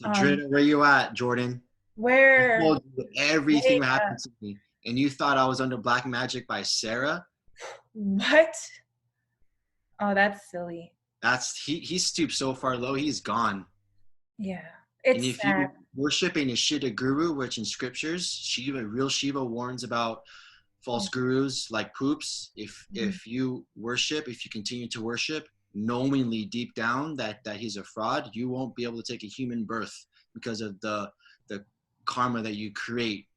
So Dridha, where you at, Jordan? I Where told you everything wait, that happened to me, and you thought I was under black magic by Sarah. what? Oh, that's silly. That's he stooped so far low, he's gone. Yeah, And it's if sad. you worship a Nishida guru, which in scriptures, Shiva, real Shiva warns about false Yeah. gurus like poops. Mhm. If you continue to worship, knowingly deep down that he's a fraud, you won't be able to take a human birth because of the karma that you create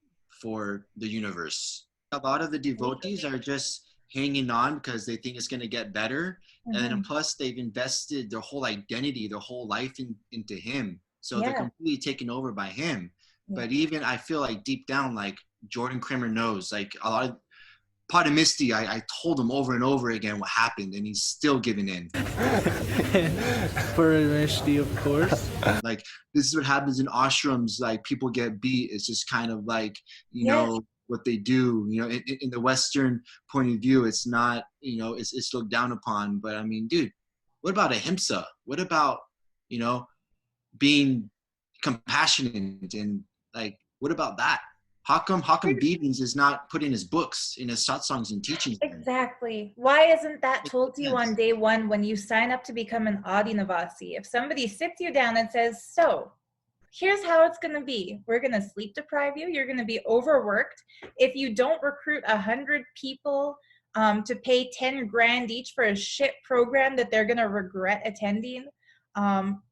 for the universe. A lot of the devotees are just hanging on because they think it's going to get better, and then Mhm. plus they've invested their whole identity, their whole life into him, so they're Yeah, completely taken over by him. yeah. But even I feel like deep down, like Jordan Kramer knows, like a lot of Pot of Misty, I told him over and over again what happened, and he's still giving in. For Misty, of course. Like, this is what happens in ashrams. Like, people get beat. It's just kind of like, Yes, what they do. In the Western point of view, it's not, it's looked down upon. But I mean, dude, what about ahimsa? What about, you know, being compassionate and like, what about that? How come Beatings is not put in his books, in his satsangs and teachings? exactly. Why isn't that It told makes to you on sense. day one when you sign up to become an Adinavasi? If somebody sits you down and says, so, here's how it's going to be. We're going to sleep deprive you. You're going to be overworked. If you don't recruit 100 people to pay 10 grand each for a shit program that they're going to regret attending,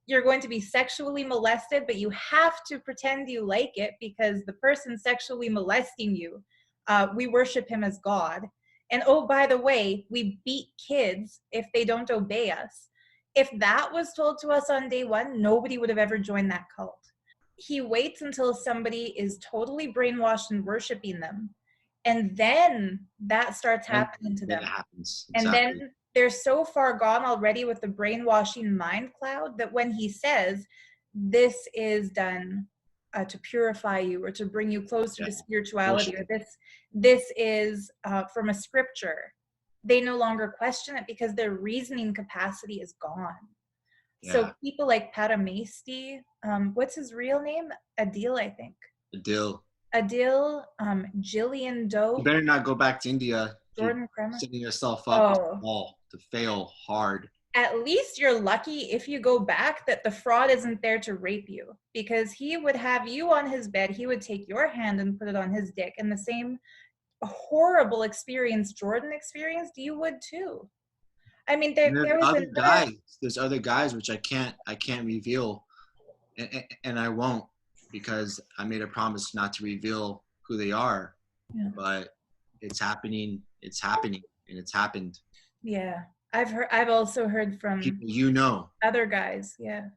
you're going to be sexually molested, but you have to pretend you like it because the person sexually molesting you, we worship him as God. And oh, by the way, we beat kids if they don't obey us. If that was told to us on day one, nobody would have ever joined that cult. He waits until somebody is totally brainwashed and worshiping them. And then that starts And happening to then it them. happens. And then Exactly. they're so far gone already with the brainwashing mind cloud that when he says, this is done to purify you or to bring you closer Yeah. to spirituality, Bullshit. or this is from a scripture, they no longer question it because their reasoning capacity is gone. So Yeah. people like Paramesty, what's his real name? Adil, I think. The deal. Adil, Jillian You Doe, better not go back to India. You're Jordan Kremer. setting yourself up to Oh, fall, to fail hard. at least you're lucky if you go back that the fraud isn't there to rape you, because he would have you on his bed, he would take your hand and put it on his dick, and the same horrible experience Jordan experienced, you would too. I mean, And there was another. there's other guys which I can't reveal, and I won't, because I made a promise not to reveal who they are. Yeah, But it's happening, and it's happened. yeah. I've also heard from People, you know. other guys. Yeah.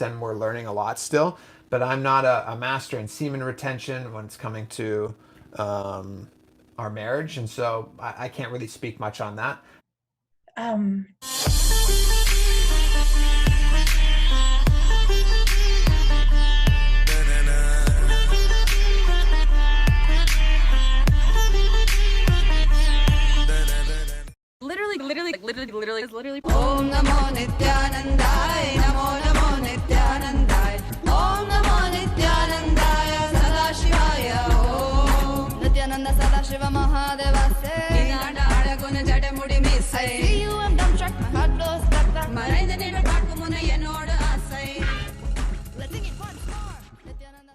And we're learning a lot still, but I'm not a master in semen retention when it's coming to our marriage, and so I can't really speak much on that. Um